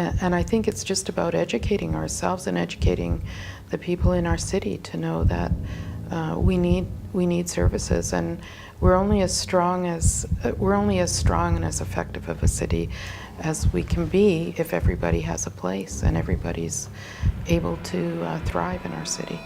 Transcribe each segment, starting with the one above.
And I think it's just about educating ourselves and educating the people in our city to know that we need services, and we're only as strong and as effective of a city as we can be if everybody has a place and everybody's able to thrive in our city.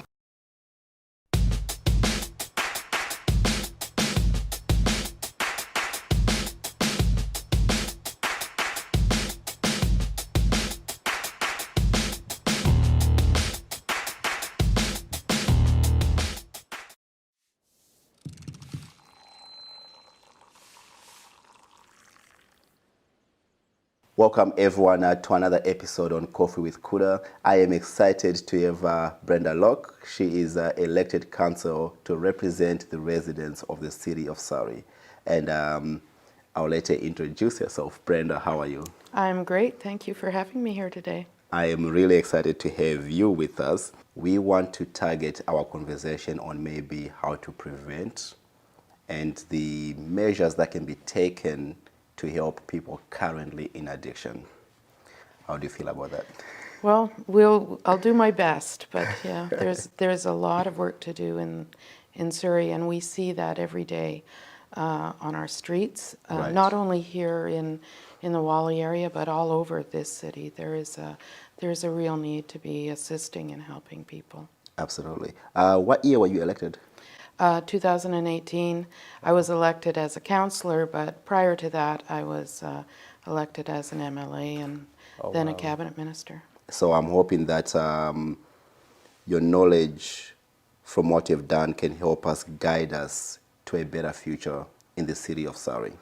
Welcome everyone to another episode on Coffee with Kuda. I am excited to have Brenda Locke. She is elected councillor to represent the residents of the city of Surrey. And I'll let her introduce herself. Brenda, how are you? I'm great. Thank you for having me here today. I am really excited to have you with us. We want to target our conversation on maybe how to prevent and the measures that can be taken to help people currently in addiction. How do you feel about that? Well, I'll do my best, but yeah, there's a lot of work to do in Surrey, and we see that every day on our streets, Right. Not only here in the Wally area, but all over this city. There's a real need to be assisting and helping people. Absolutely. What year were you elected? 2018, I was elected as a councillor, but prior to that, I was elected as an MLA and then a cabinet minister. So I'm hoping that your knowledge from what you've done can help us guide us to a better future in the city of Surrey.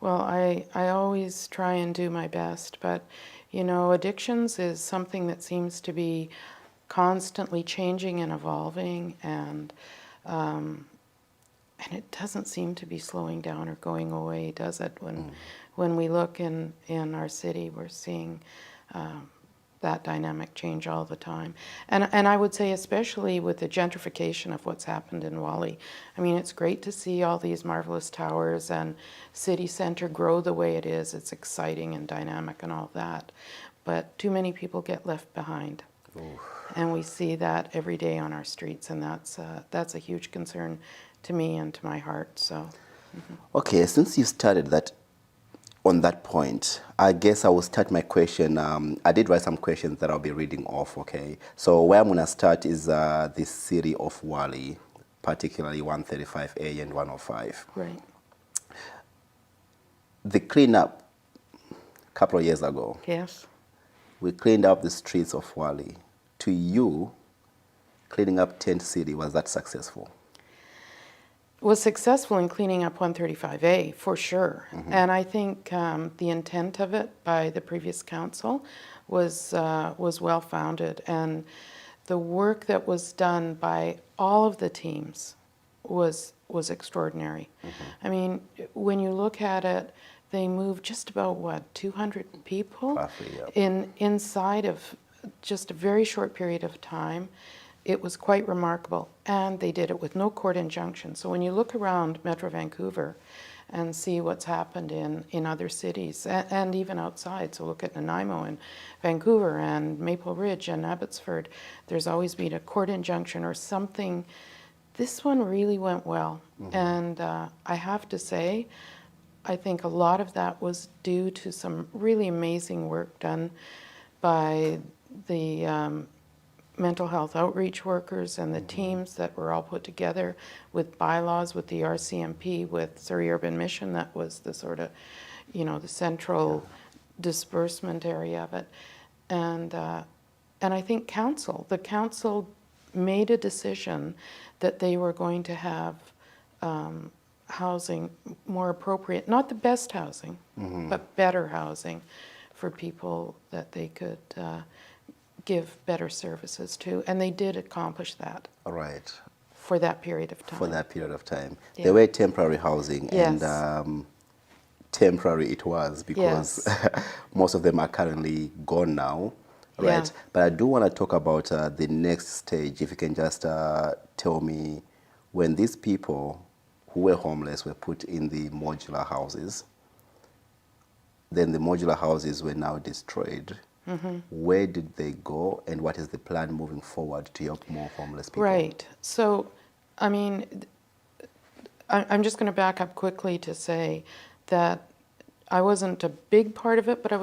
Well, I always try and do my best, but you know, addictions is something that seems to be constantly changing and evolving, and it doesn't seem to be slowing down or going away, does it? When we look in our city, we're seeing that dynamic change all the time. And I would say especially with the gentrification of what's happened in Wally. I mean, it's great to see all these marvelous towers and city center grow the way it is. It's exciting and dynamic and all that. But too many people get left behind. Oof. And we see that every day on our streets, and that's a huge concern to me and to my heart. So, Okay, since you started that on that point, I guess I will start my question. I did write some questions that I'll be reading off, okay? So where I'm going to start is the city of Wally, particularly 135A and 105. right. The cleanup a couple of years ago, Yes. we cleaned up the streets of Wally. To you, cleaning up Tent City, was that successful? Was successful in cleaning up 135A, for sure. And I think the intent of it by the previous council was well-founded, and the work that was done by all of the teams was extraordinary. I mean, when you look at it, they moved just about, 200 people? Roughly, yeah. Inside of just a very short period of time. It was quite remarkable, and they did it with no court injunction. So when you look around Metro Vancouver and see what's happened in other cities, and even outside, so look at Nanaimo and Vancouver and Maple Ridge and Abbotsford, there's always been a court injunction or something. This one really went well, and I have to say, I think a lot of that was due to some really amazing work done by the mental health outreach workers and the teams that were all put together with bylaws, with the RCMP, with Surrey Urban Mission. That was the sort of, the central disbursement area of it. And I think the council made a decision that they were going to have housing more appropriate, not the best housing, but better housing for people that they could give better services to, and they did accomplish that. All right. For that period of time. For that period of time. Yeah. There were temporary housing, yes. and temporary it was because yes. most of them are currently gone now, right? Yeah. But I do want to talk about the next stage. If you can just tell me, when these people who were homeless were put in the modular houses, then the modular houses were now destroyed. Where did they go, and what is the plan moving forward to help more homeless people? Right. So, I mean, I'm just going to back up quickly to say that I wasn't a big part of it, but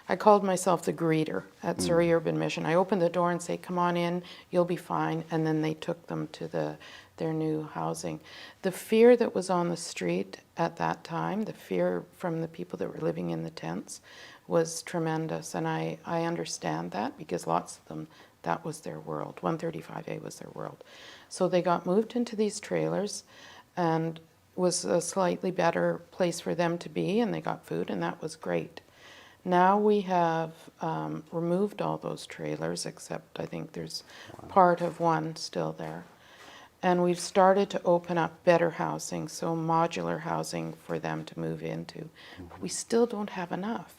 I called myself the greeter at Surrey Urban Mission. I opened the door and say, "Come on in, you'll be fine," and then they took them to their new housing. The fear that was on the street at that time, the fear from the people that were living in the tents, was tremendous, and I understand that, because lots of them, that was their world. 135A was their world. So they got moved into these trailers, and was a slightly better place for them to be, and they got food, and that was great. Now we have removed all those trailers, except I think there's part of one still there. And we've started to open up better housing, so modular housing for them to move into. We still don't have enough,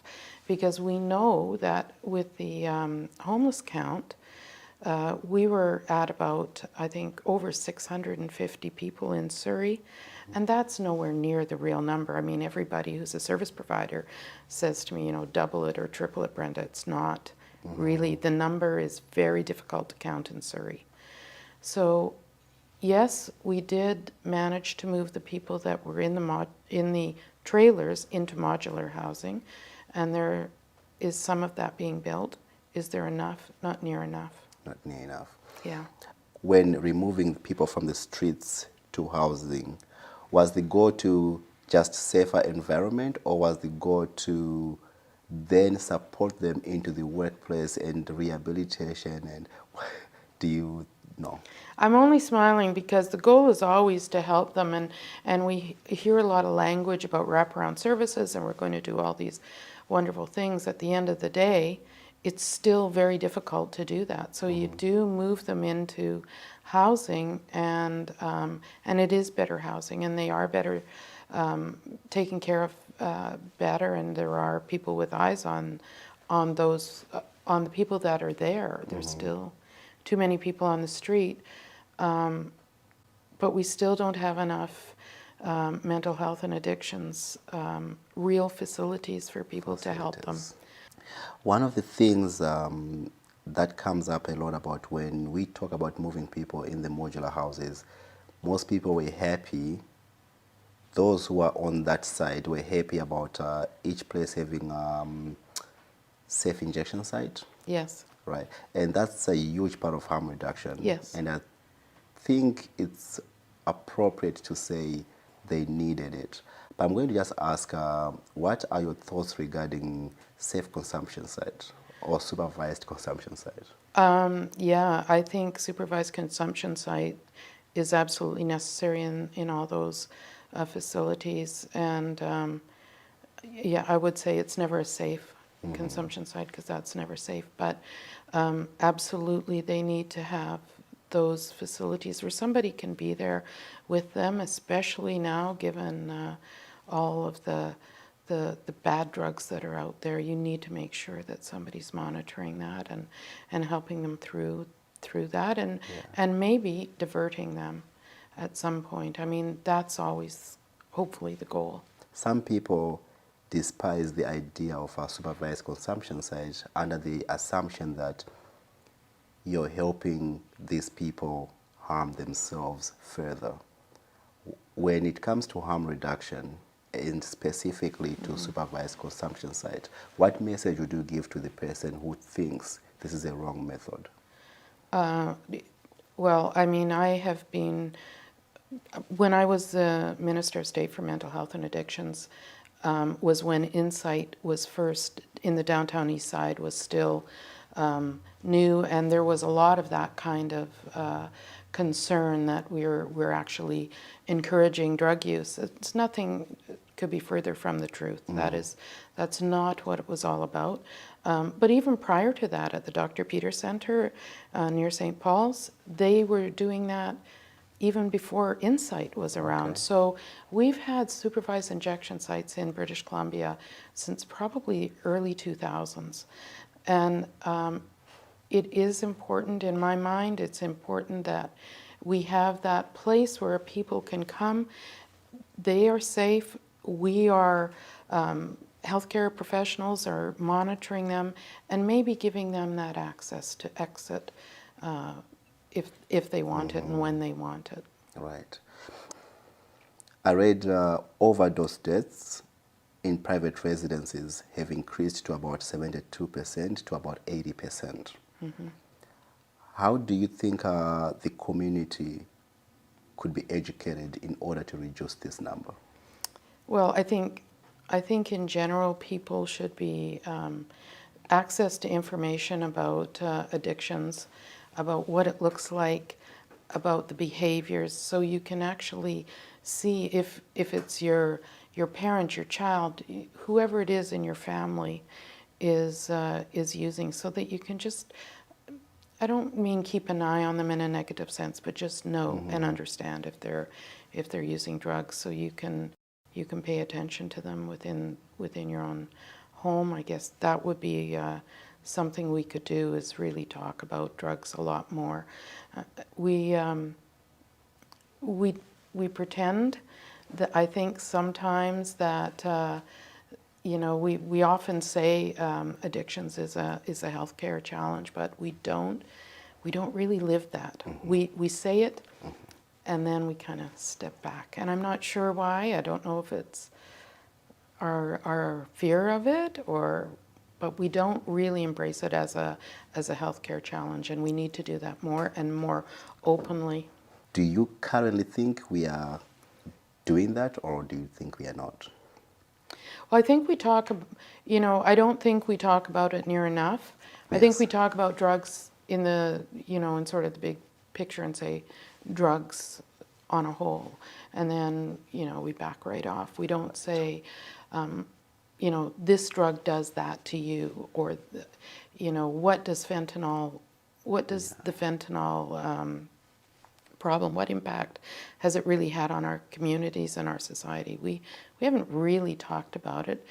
because we know that with the homeless count, we were at about, I think, over 650 people in Surrey, and that's nowhere near the real number. I mean, everybody who's a service provider says to me, double it or triple it, Brenda. It's not really. The number is very difficult to count in Surrey. So, yes, we did manage to move the people that were in the trailers into modular housing, and there is some of that being built. Is there enough? Not near enough. Not near enough. Yeah. When removing people from the streets to housing, was the goal to just safer environment, or was the goal to then support them into the workplace and rehabilitation? And do you know? I'm only smiling because the goal is always to help them, and we hear a lot of language about wraparound services, and we're going to do all these wonderful things. At the end of the day, it's still very difficult to do that. So you do move them into housing, and it is better housing, and they are better taken care of better, and there are people with eyes on those on the people that are there. There's still too many people on the street, but we still don't have enough mental health and addictions real facilities for people to help them. One of the things that comes up a lot about when we talk about moving people in the modular houses, most people were happy. Those who are on that side were happy about each place having safe injection site. Yes. Right. And that's a huge part of harm reduction. Yes. And I think it's appropriate to say they needed it. But I'm going to just ask, what are your thoughts regarding safe consumption site or supervised consumption site? Yeah, I think supervised consumption site is absolutely necessary in all those facilities. And yeah, I would say it's never a safe consumption site, because that's never safe. But absolutely, they need to have those facilities where somebody can be there with them, especially now, given all of the bad drugs that are out there. You need to make sure that somebody's monitoring that and helping them through that, and maybe diverting them at some point. I mean, that's always hopefully the goal. Some people despise the idea of a supervised consumption site under the assumption that you're helping these people harm themselves further. When it comes to harm reduction, and specifically to supervised consumption site, what message would you give to the person who thinks this is a wrong method? Well, I mean, I have been, when I was the Minister of State for Mental Health and Addictions, was when Insight was first in the downtown east side, was still new, and there was a lot of that kind of concern that we're actually encouraging drug use. It's nothing could be further from the truth. That's not what it was all about. But even prior to that, at the Dr. Peter Center near St. Paul's, they were doing that even before Insight was around. Okay. So we've had supervised injection sites in British Columbia since probably early 2000s. And it is important, in my mind, it's important that we have that place where people can come. They are safe. We are healthcare professionals are monitoring them and maybe giving them that access to exit if they want it and when they want it. Right. I read overdose deaths in private residences have increased to about 72% to about 80%. How do you think the community could be educated in order to reduce this number? Well, I think in general people should be access to information about addictions, about what it looks like, about the behaviors, so you can actually see if it's your parent, your child, whoever it is in your family is using, so that you can just, I don't mean keep an eye on them in a negative sense, but just know and understand if they're using drugs, so you can pay attention to them within your own home. I guess that would be something we could do, is really talk about drugs a lot more. We pretend that, I think sometimes that we often say addictions is a healthcare challenge, but we don't really live that. We say it, and then we kind of step back. And I'm not sure why. I don't know if it's our fear of it, but we don't really embrace it as a healthcare challenge, and we need to do that more and more openly. Do you currently think we are doing that, or do you think we are not? Well, I think we talk, I don't think we talk about it near enough. I think we talk about drugs in the, in sort of the big picture and say drugs on a whole. And then, we back right off. We don't say, this drug does that to you, or, what does the fentanyl problem, what impact has it really had on our communities and our society? We haven't really talked about it.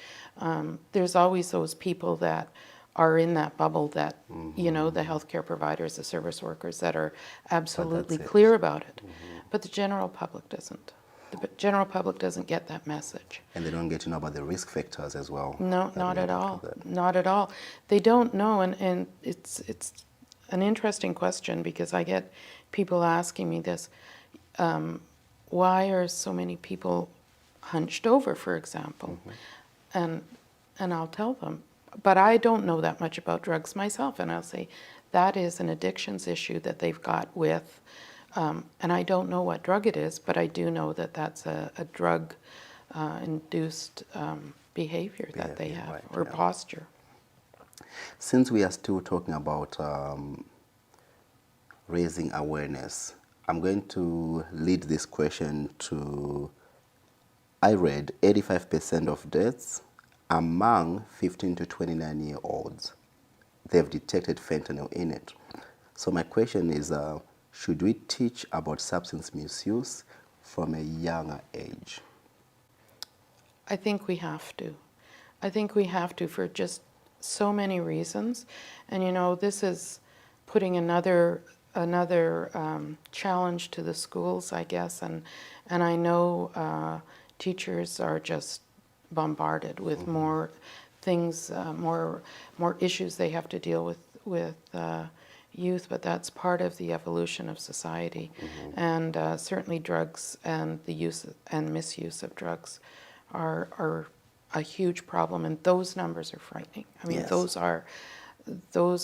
There's always those people that are in that bubble that, the healthcare providers, the service workers that are absolutely clear about it. But the general public doesn't. The general public doesn't get that message. And they don't get to know about the risk factors as well. No, not at all. Not at all. They don't know, and it's an interesting question, because I get people asking me this. Why are so many people hunched over, for example? And I'll tell them, but I don't know that much about drugs myself, and I'll say that is an addictions issue that they've got with, and I don't know what drug it is, but I do know that that's a drug induced behavior that they have, right, or posture. Since we are still talking about raising awareness, I'm going to lead this question to, I read 85% of deaths among 15 to 29-year-olds, they've detected fentanyl in it. So my question is, should we teach about substance misuse from a younger age? I think we have to. I think we have to, for just so many reasons. And this is putting another challenge to the schools, I guess, and I know teachers are just bombarded with more things, more issues they have to deal with youth, but that's part of the evolution of society. And certainly drugs and the use and misuse of drugs are a huge problem, and those numbers are frightening. I mean, those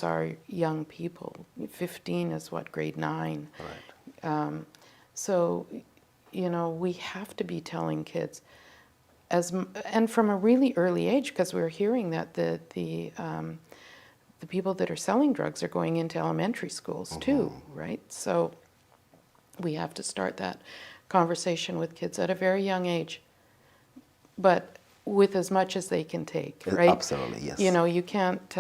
are young people. 15 is what, grade 9. Right. So, we have to be telling kids, and from a really early age, because we're hearing that the people that are selling drugs are going into elementary schools too, right? So we have to start that conversation with kids at a very young age, but with as much as they can take, right? Absolutely, yes. You can't,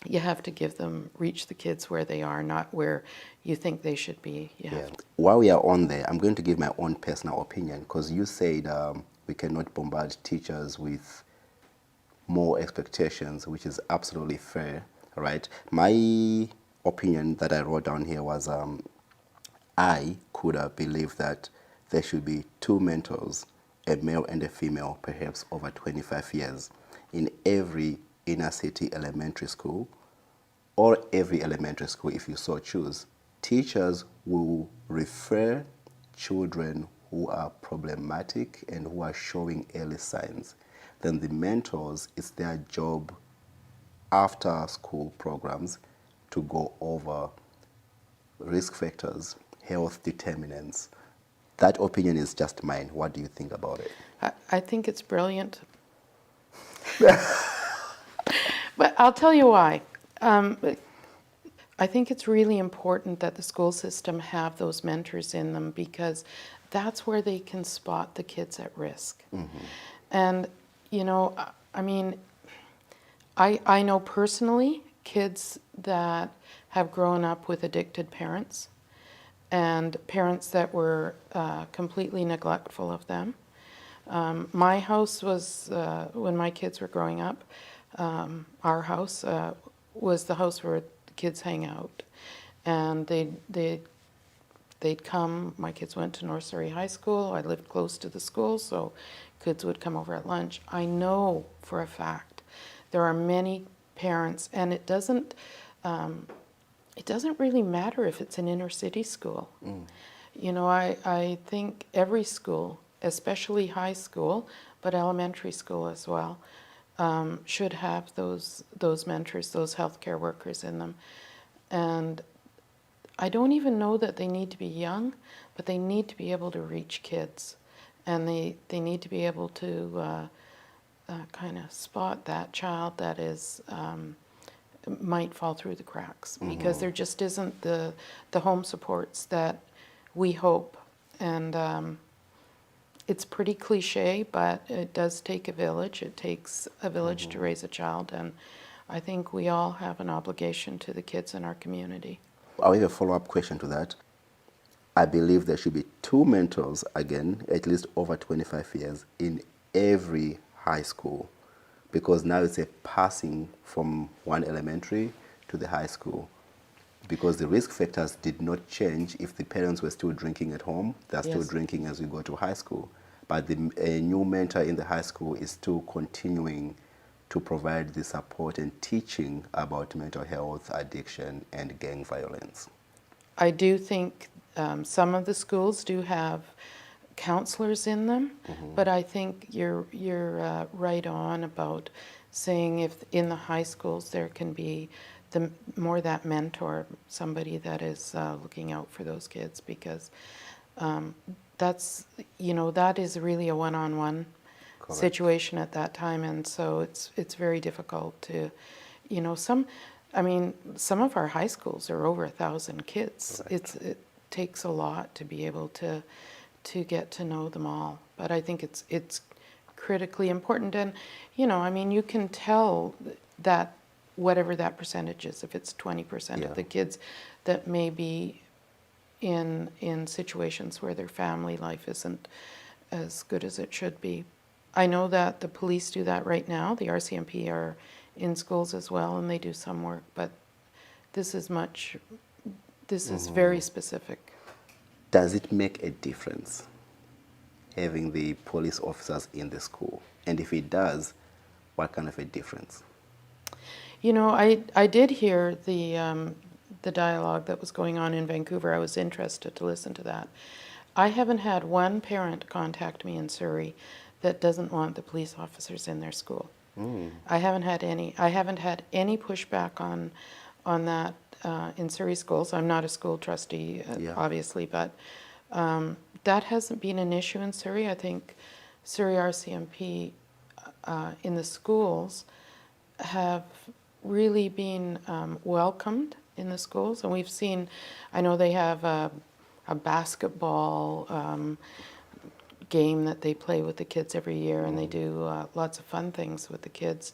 you have to reach the kids where they are, not where you think they should be. While we are on there, I'm going to give my own personal opinion, because you said we cannot bombard teachers with more expectations, which is absolutely fair, right? My opinion that I wrote down here was I could have believed that there should be 2 mentors a male and a female, perhaps over 25 years, in every inner city elementary school, or every elementary school if you so choose, teachers will refer children who are problematic and who are showing early signs. Then the mentors, it's their job after school programs to go over risk factors, health determinants. That opinion is just mine. What do you think about it? I think it's brilliant. But I'll tell you why. I think it's really important that the school system have those mentors in them, because that's where they can spot the kids at risk. And, you know, I mean, I know personally kids that have grown up with addicted parents and parents that were completely neglectful of them. My house was, when my kids were growing up, our house was the house where the kids hang out. And they'd come, my kids went to North Surrey High School, I lived close to the school, so kids would come over at lunch. I know for a fact there are many parents, and it doesn't really matter if it's an inner city school. You know, I think every school, especially high school, but elementary school as well, should have those mentors, those healthcare workers in them. And I don't even know that they need to be young, but they need to be able to reach kids. And they need to be able to kind of spot that child that is might fall through the cracks, because there just isn't the home supports that we hope. And it's pretty cliche, but it does take a village. It takes a village to raise a child, and I think we all have an obligation to the kids in our community. I have a follow-up question to that. I believe there should be 2 mentors, again, at least over 25 years, in every high school, because now it's a passing from one elementary to the high school, because the risk factors did not change. If the parents were still drinking at home, they're still drinking as we go to high school. But a new mentor in the high school is still continuing to provide the support and teaching about mental health, addiction, and gang violence. I do think some of the schools do have counselors in them, but I think you're right on about saying if in the high schools there can be more that mentor, somebody that is looking out for those kids, because that's, you know, that is really a one-on-one situation at that time, and so it's very difficult to, you know, some of our high schools are over 1,000 kids. Correct. It takes a lot to be able to get to know them all, but I think it's critically important. And you know, I mean, you can tell that whatever that percentage is, if it's 20% of the kids that may be in situations where their family life isn't as good as it should be. I know that the police do that right now. The RCMP are in schools as well, and they do some work, but this is very specific. Does it make a difference having the police officers in the school? And if it does, what kind of a difference? You know, I did hear the dialogue that was going on in Vancouver. I was interested to listen to that. I haven't had one parent contact me in Surrey that doesn't want the police officers in their school. I haven't had any. I haven't had any pushback on that in Surrey schools. I'm not a school trustee, obviously, but that hasn't been an issue in Surrey. I think Surrey RCMP in the schools have really been welcomed in the schools, and we've seen, I know they have a basketball game that they play with the kids every year, and they do lots of fun things with the kids.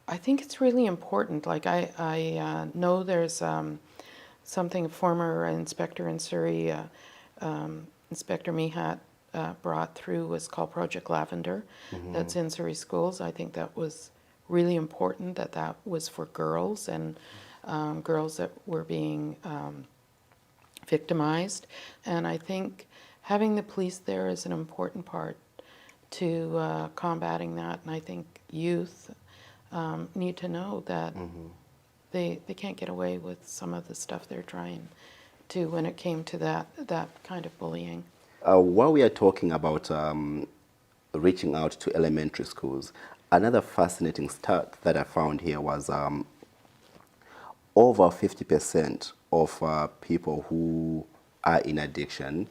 I think it's really important. Like I know there's something a former inspector in Surrey, Inspector Mihat, brought through, was called Project Lavender, that's in Surrey schools. I think that was really important, that was for girls and girls that were being victimized. And I think having the police there is an important part combating that. And I think youth need to know that they can't get away with some of the stuff they're trying to when it came to that kind of bullying. While we are talking about reaching out to elementary schools, another fascinating stat that I found here was over 50% of people who are in addiction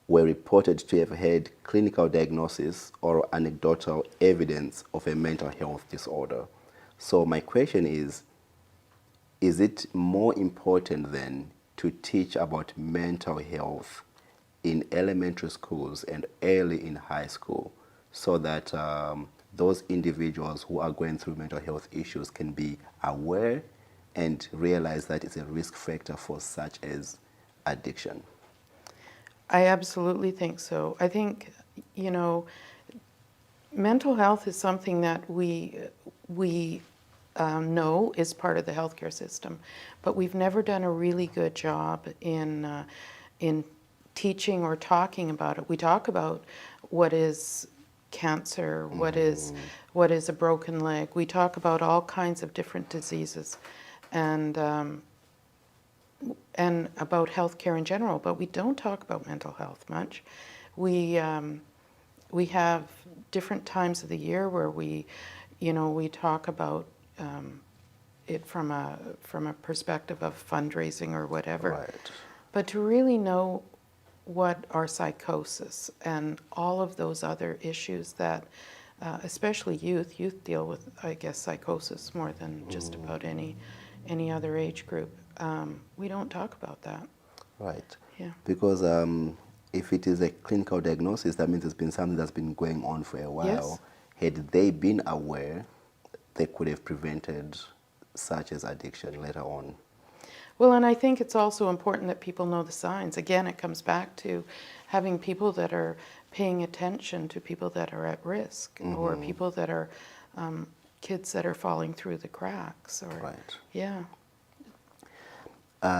were reported to have had clinical diagnosis or anecdotal evidence of a mental health disorder. So my question is it more important then to teach about mental health in elementary schools and early in high school so that those individuals who are going through mental health issues can be aware and realize that it's a risk factor for such as addiction? I absolutely think so. I think, mental health is something that we know is part of the healthcare system, but we've never done a really good job in teaching or talking about it. We talk about what is cancer, what is a broken leg. We talk about all kinds of different diseases, and about healthcare in general, but we don't talk about mental health much. We have different times of the year where we talk about it from a perspective of fundraising or whatever. Right. But to really know what are psychosis and all of those other issues that, especially youth deal with, I guess, psychosis more than just about any other age group. We don't talk about that. Right. Yeah. Because if it is a clinical diagnosis, that means it's been something that's been going on for a while. Yes. Had they been aware, they could have prevented such as addiction later on. Well, and I think it's also important that people know the signs. Again, it comes back to having people that are paying attention to people that are at risk, or people that are kids that are falling through the cracks. Or, Right. Yeah.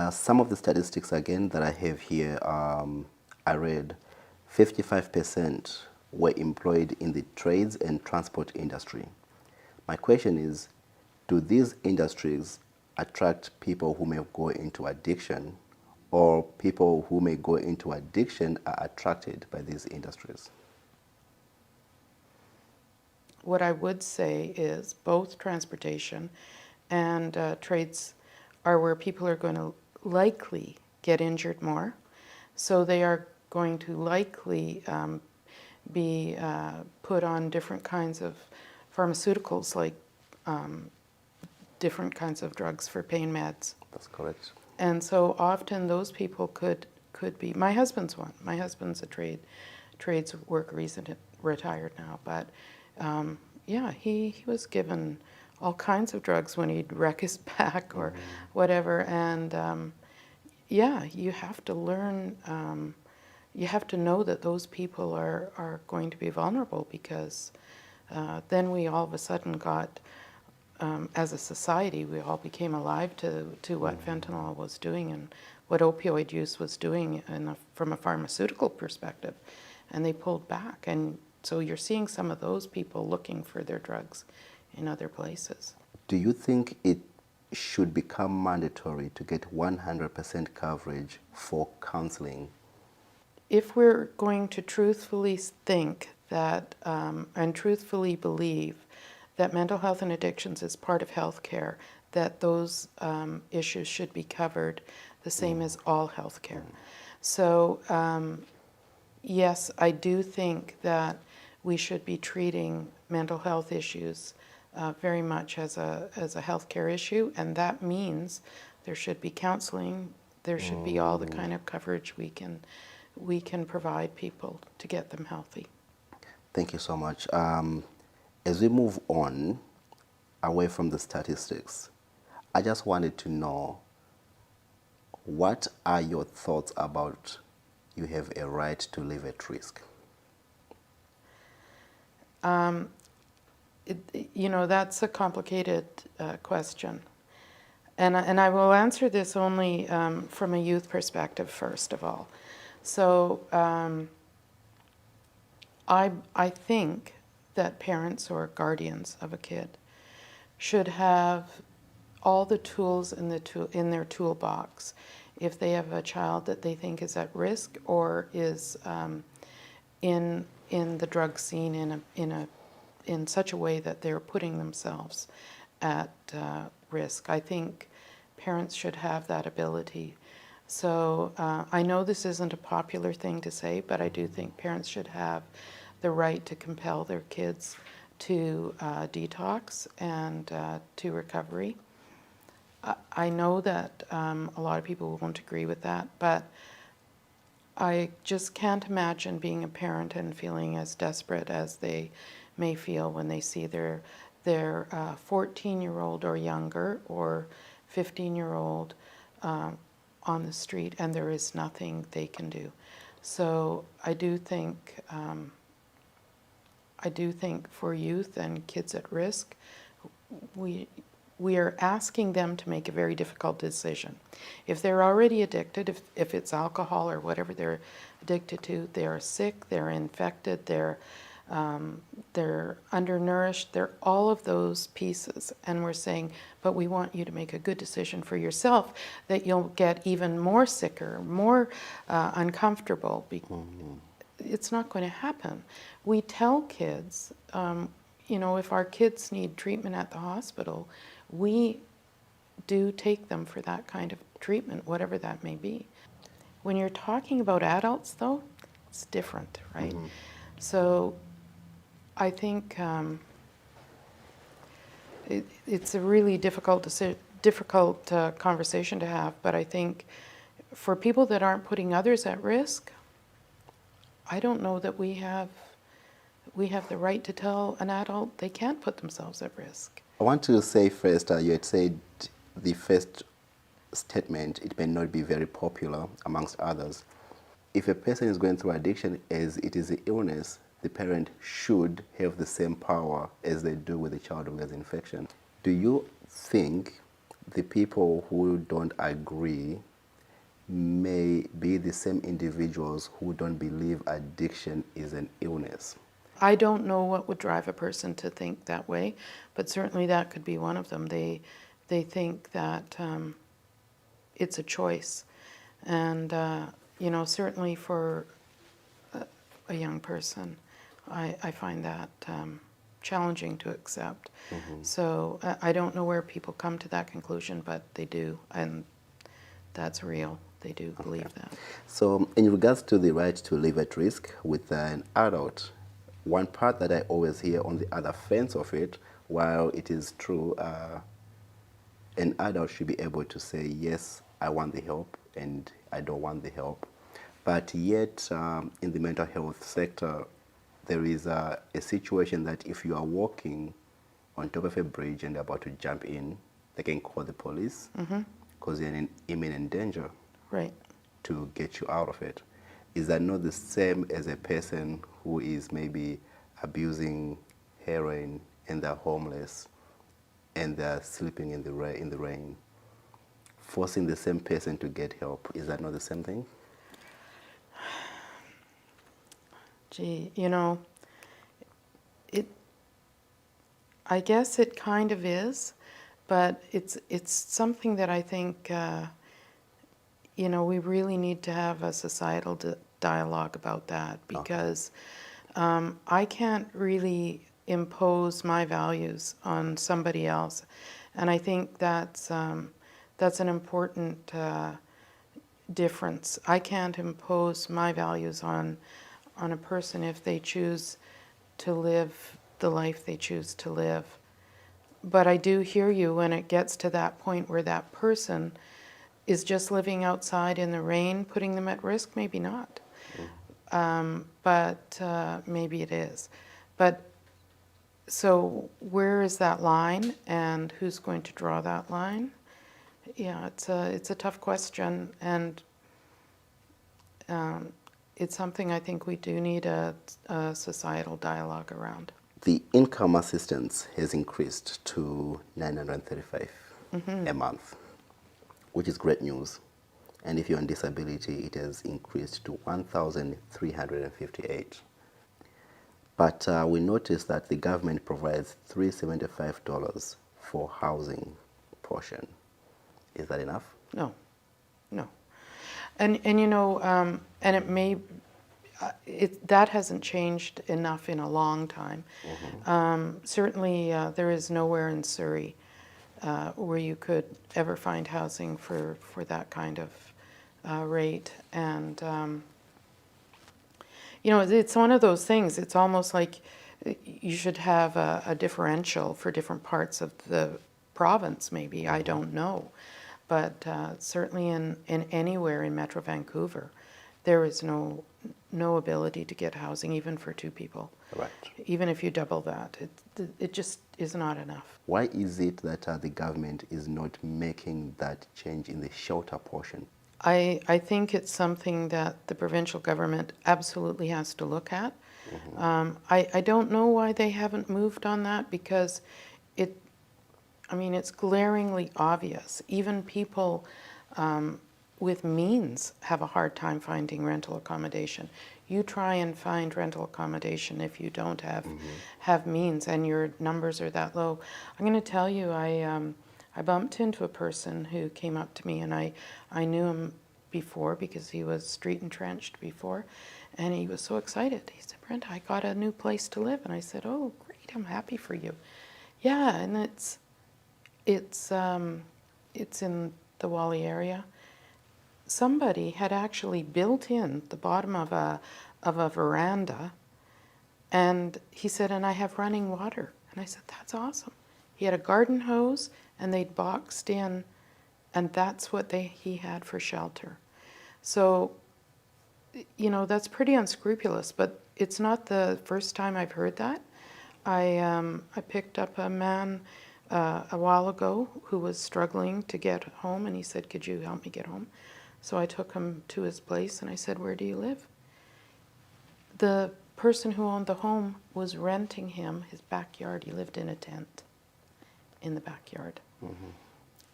Some of the statistics again that I have here, I read 55% were employed in the trades and transport industry. My question is, do these industries attract people who may go into addiction, or people who may go into addiction are attracted by these industries? What I would say is both transportation and trades are where people are going to likely get injured more. So they are going to likely be put on different kinds of pharmaceuticals, like different kinds of drugs for pain meds. That's correct. And so often those people could be, my husband's one. My husband's a trades worker. He's retired now, but yeah, he was given all kinds of drugs when he'd wreck his back or whatever. And yeah, you have to learn, you have to know that those people are going to be vulnerable, because then we all of a sudden got, as a society, we all became alive to what fentanyl was doing and what opioid use was doing from a pharmaceutical perspective, and they pulled back. And so you're seeing some of those people looking for their drugs in other places. Do you think it should become mandatory to get 100% coverage for counseling? If we're going to truthfully think that, and truthfully believe that mental health and addictions is part of healthcare, that those issues should be covered the same as all healthcare. So yes, I do think that we should be treating mental health issues very much as a healthcare issue, and that means there should be counseling, there should be all the kind of coverage we can provide people to get them healthy. Thank you so much. As we move on away from the statistics, I just wanted to know, what are your thoughts about you have a right to live at risk? That's a complicated question. And I will answer this only from a youth perspective, first of all. So I think that parents or guardians of a kid should have all the tools in their toolbox if they have a child that they think is at risk or is in the drug scene in such a way that they're putting themselves at risk. I think parents should have that ability. So I know this isn't a popular thing to say, but I do think parents should have the right to compel their kids to detox and to recovery. I know that a lot of people won't agree with that, but I just can't imagine being a parent and feeling as desperate as they may feel when they see their 14-year-old or younger or 15-year-old on the street and there is nothing they can do. So I do think for youth and kids at risk, we are asking them to make a very difficult decision. If they're already addicted, if it's alcohol or whatever they're addicted to, they're sick, they're infected, they're undernourished, they're all of those pieces. And we're saying, but we want you to make a good decision for yourself that you'll get even more sicker, more uncomfortable. It's not going to happen. We tell kids, if our kids need treatment at the hospital, we do take them for that kind of treatment, whatever that may be. When you're talking about adults, though, it's different, right? Mm-hmm. So I think it's a really difficult conversation to have, but I think for people that aren't putting others at risk, I don't know that we have the right to tell an adult they can't put themselves at risk. I want to say first, you had said the first statement, it may not be very popular amongst others. If a person is going through addiction as it is an illness, the parent should have the same power as they do with a child who has infection. Do you think the people who don't agree may be the same individuals who don't believe addiction is an illness? I don't know what would drive a person to think that way, but certainly that could be one of them. They think that it's a choice. And, certainly for a young person, I find that challenging to accept. Mm-hmm. So I don't know where people come to that conclusion, but they do, and that's real. They do believe that. So in regards to the right to live at risk with an adult, one part that I always hear on the other fence of it, while it is true, an adult should be able to say, yes, I want the help and I don't want the help. But yet, in the mental health sector, there is a situation that if you are walking on top of a bridge and about to jump in, they can call the police because you're in imminent danger, right, to get you out of it. Is that not the same as a person who is maybe abusing heroin and they're homeless and they're sleeping in the rain? Forcing the same person to get help, is that not the same thing? Gee, I guess it kind of is, but it's something that I think, we really need to have a societal dialogue about that, because I can't really impose my values on somebody else, and I think that's an important difference. I can't impose my values on a person if they choose to live the life they choose to live. But I do hear you when it gets to that point where that person is just living outside in the rain, putting them at risk. Maybe not. But maybe it is. But so where is that line, and who's going to draw that line? Yeah, it's a tough question, and it's something I think we do need a societal dialogue around. The income assistance has increased to $935 a month, which is great news. And if you're on disability, it has increased to $1,358. But we noticed that the government provides $375 for housing portion. Is that enough? No, no. And you know, and it may, that hasn't changed enough in a long time. Certainly, there is nowhere in Surrey where you could ever find housing for that kind of rate. And you know, it's one of those things. It's almost like you should have a differential for different parts of the province, maybe. I don't know. But certainly in anywhere in Metro Vancouver, there is no ability to get housing, even for two people. Right. Even if you double that, it just is not enough. Why is it that the government is not making that change in the shelter portion? I think it's something that the provincial government absolutely has to look at. I don't know why they haven't moved on that, because it's glaringly obvious. Even people with means have a hard time finding rental accommodation. You try and find rental accommodation if you don't have means, and your numbers are that low. I'm going to tell you, I bumped into a person who came up to me, and I knew him before because he was street entrenched before, and he was so excited. He said, "Brenda, I got a new place to live." And I said, "Oh, great, I'm happy for you." Yeah, and it's in the Wally area. Somebody had actually built in the bottom of a veranda, and he said, "And I have running water." And I said, "That's awesome." He had a garden hose, and they'd boxed in, and that's what he had for shelter. So, you know, that's pretty unscrupulous, but it's not the first time I've heard that. I picked up a man a while ago who was struggling to get home, and he said, "Could you help me get home?" So I took him to his place, and I said, "Where do you live?" The person who owned the home was renting him his backyard. He lived in a tent in the backyard.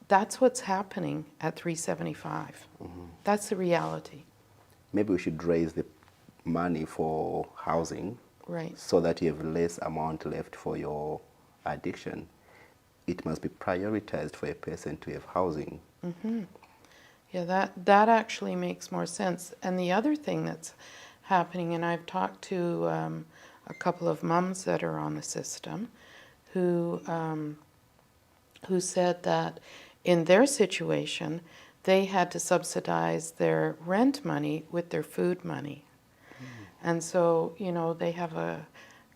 That's what's happening at 375. That's the reality. Maybe we should raise the money for housing, Right. so that you have less amount left for your addiction. It must be prioritized for a person to have housing. Yeah, that actually makes more sense. And the other thing that's happening, and I've talked to a couple of mums that are on the system who said that in their situation, they had to subsidize their rent money with their food money. And so, you know, they have a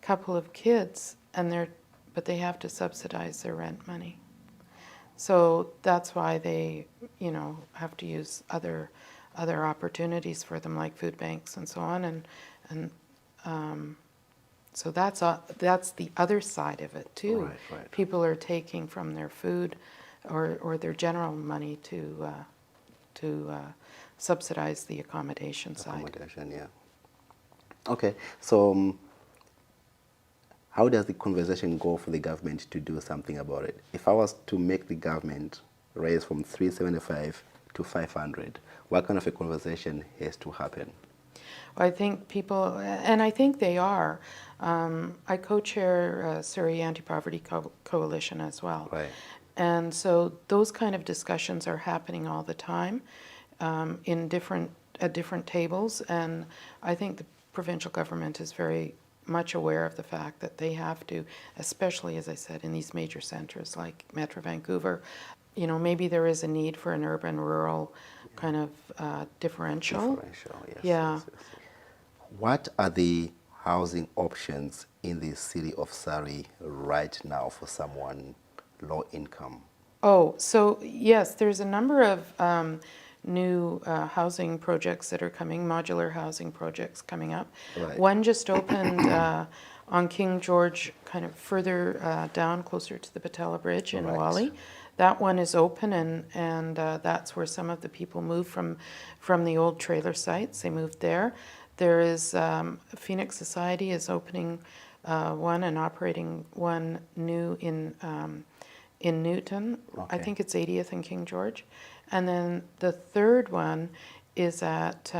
couple of kids, but they have to subsidize their rent money. So that's why they, you know, have to use other opportunities for them, like food banks and so on. And so that's the other side of it too. Right. People are taking from their food or their general money to subsidize the accommodation side. Accommodation, yeah. Okay, so how does the conversation go for the government to do something about it? If I was to make the government raise from 375 to 500, what kind of a conversation has to happen? I think people, and I think they are. I co-chair Surrey Anti-Poverty Coalition as well. Right. And so those kind of discussions are happening all the time at different tables. And I think the provincial government is very much aware of the fact that they have to, especially, as I said, in these major centres like Metro Vancouver, you know, maybe there is a need for an urban-rural kind of differential. Yes. Yeah. Yes. What are the housing options in the city of Surrey right now for someone low income? Oh, so yes, there's a number of new housing projects that are coming, modular housing projects coming up. Right. One just opened on King George, kind of further down, closer to the Patella Bridge in Right. Wally. That one is open, and that's where some of the people moved from the old trailer sites. They moved there. There is Phoenix Society is opening one and operating one new in Newton. Okay. I think it's 80th and King George. And then the third one is at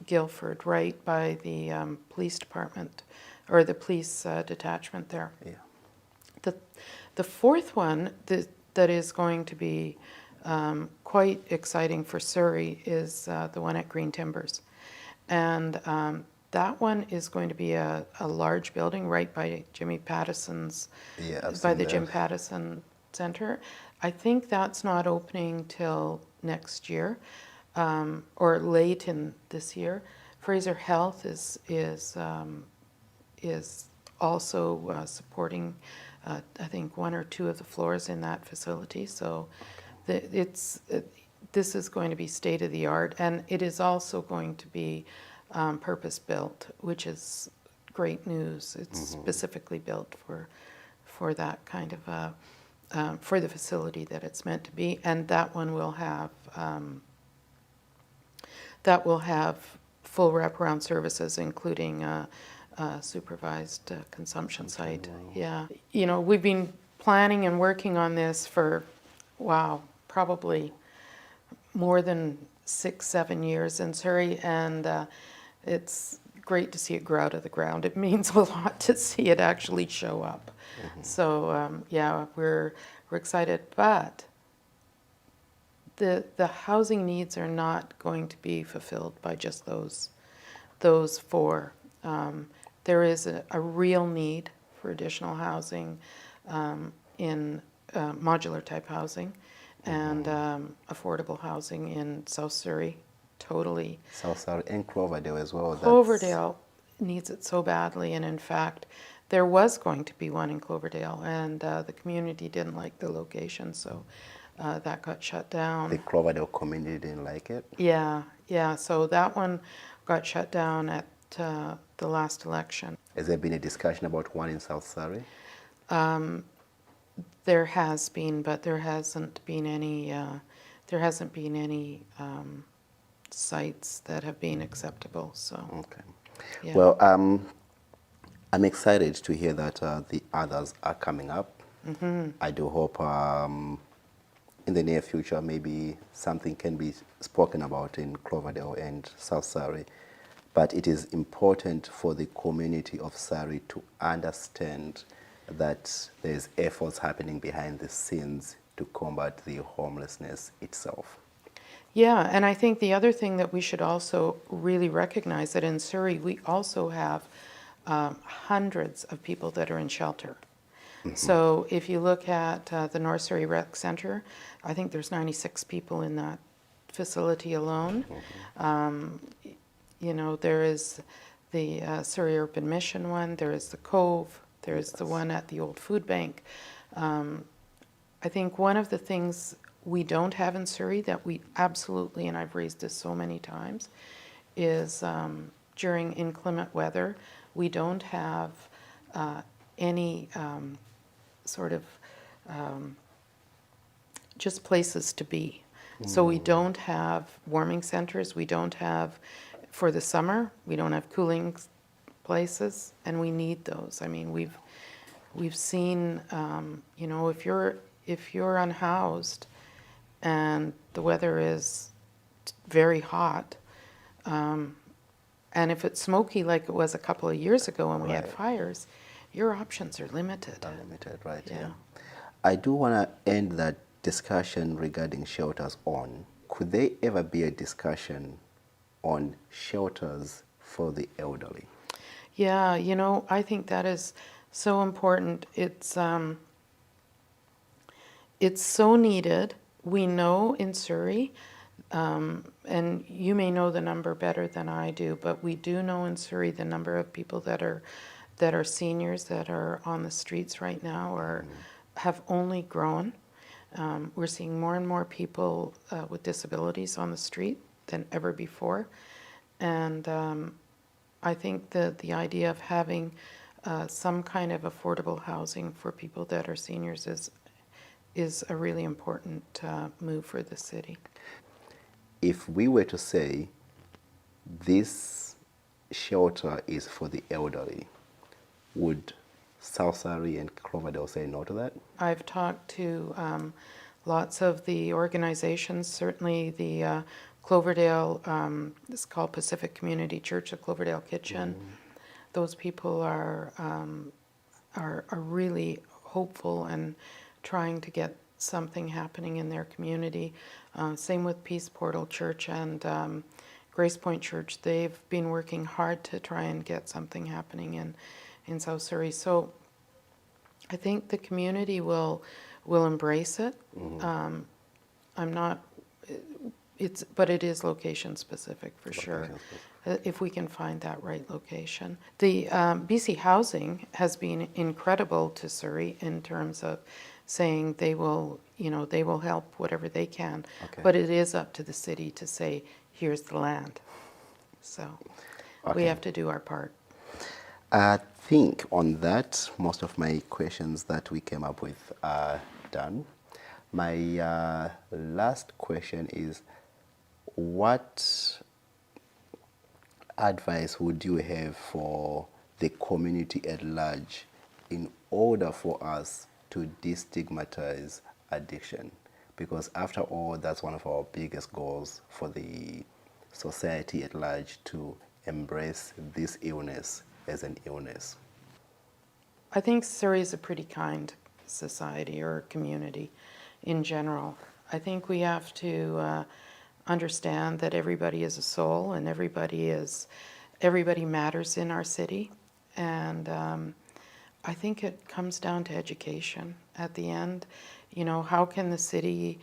Guildford, right by the police department or the police detachment there. Yeah. The fourth one that is going to be quite exciting for Surrey is the one at Green Timbers. And that one is going to be a large building right by Jimmy Pattison's, Yeah, I've by seen the that. Jim Pattison Center. I think that's not opening till next year, or late in this year. Fraser Health is also supporting, I think, one or two of the floors in that facility. So this is going to be state of the art, and it is also going to be purpose built, which is great news. It's specifically built for that kind of for the facility that it's meant to be, and that one will have full wraparound services, including supervised consumption site. Wow. Yeah, you know, we've been planning and working on this for, wow, probably more than 6-7 years in Surrey, and it's great to see it grow out of the ground. It means a lot to see it actually show up. So yeah, we're excited, but the housing needs are not going to be fulfilled by just those four. There is a real need for additional housing in modular type housing and affordable housing in South Surrey, totally. South Surrey and Cloverdale as well. Cloverdale needs it so badly, and in fact, there was going to be one in Cloverdale, and the community didn't like the location, so that got shut down. The Cloverdale community didn't like it? Yeah, so that one got shut down at the last election. Has there been a discussion about one in South Surrey? There has been, but there hasn't been any sites that have been acceptable. So Okay. yeah. Well, I'm excited to hear that the others are coming up. I do hope in the near future maybe something can be spoken about in Cloverdale and South Surrey. But it is important for the community of Surrey to understand that there's efforts happening behind the scenes to combat the homelessness itself. Yeah, and I think the other thing that we should also really recognize that in Surrey we also have hundreds of people that are in shelter. So if you look at the North Surrey Rec Centre, I think there's 96 people in that facility alone. You know, there is the Surrey Urban Mission one, there is the Cove, there's the one at the old food bank. I think one of the things we don't have in Surrey that we absolutely, and I've raised this so many times, is during inclement weather, we don't have any sort of just places to be. So we don't have warming centers, we don't have, for the summer, we don't have cooling places, and we need those. I mean, we've seen, you know, if you're unhoused and the weather is very hot, and if it's smoky like it was a couple of years ago when we had fires, your options are limited. Unlimited, right? Yeah. I do want to end that discussion regarding shelters on. Could there ever be a discussion on shelters for the elderly? Yeah, you know, I think that is so important. It's so needed. We know in Surrey, and you may know the number better than I do, but we do know in Surrey the number of people that are seniors that are on the streets right now or have only grown. We're seeing more and more people with disabilities on the street than ever before, and I think that the idea of having some kind of affordable housing for people that are seniors is a really important move for the city. If we were to say this shelter is for the elderly, would South Surrey and Cloverdale say no to that? I've talked to lots of the organizations, certainly the Cloverdale, it's called Pacific Community Church of Cloverdale Kitchen. those people are really hopeful and trying to get something happening in their community. Same with Peace Portal Church and Grace Point Church. They've been working hard to try and get something happening in South Surrey. So I think the community will embrace it. I'm not, but it is location specific for sure, if we can find that right location. The BC Housing has been incredible to Surrey in terms of saying they will, they will help whatever they can, but it is up to the city to say, here's the land. So we have to do our part. I think on that, most of my questions that we came up with are done. My last question is, what advice would you have for the community at large in order for us to destigmatize addiction? Because after all, that's one of our biggest goals for the society at large, to embrace this illness as an illness. I think Surrey is a pretty kind society or community in general. I think we have to understand that everybody is a soul and everybody matters in our city. And I think it comes down to education at the end. How can the city,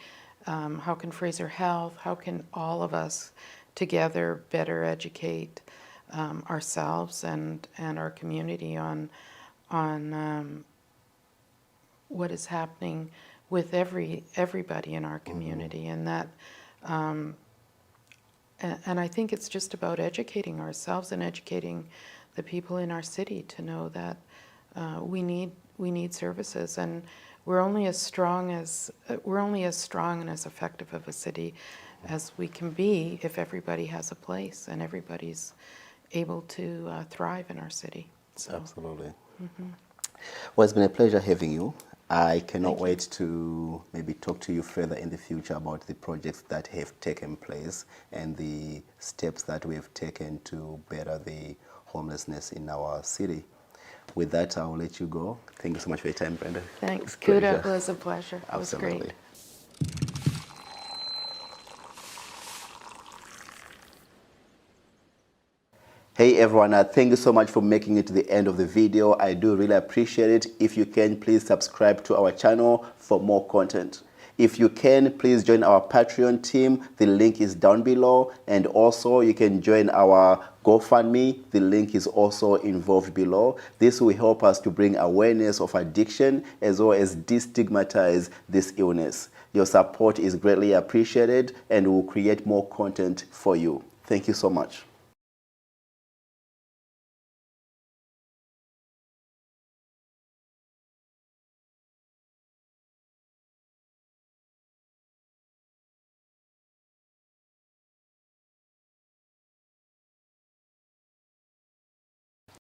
how can Fraser Health, how can all of us together better educate ourselves and our community on what is happening with everybody in our community, and that and I think it's just about educating ourselves and educating the people in our city to know that we need services, and we're only as strong and as effective of a city as we can be if everybody has a place and everybody's able to thrive in our city. So. Absolutely. Well, it's been a pleasure having you. I cannot wait to maybe talk to you further in the future about the projects that have taken place and the steps that we have taken to better the homelessness in our city. With that, I'll let you go. Thank you so much for your time, Brenda. Thanks. Kuda, it was a pleasure. It was Absolutely. great. Hey everyone, thank you so much for making it to the end of the video. I do really appreciate it. If you can, please subscribe to our channel for more content. If you can, please join our Patreon team. The link is down below. And also you can join our GoFundMe. The link is also involved below. This will help us to bring awareness of addiction as well as destigmatize this illness. Your support is greatly appreciated and we'll create more content for you. Thank you so much.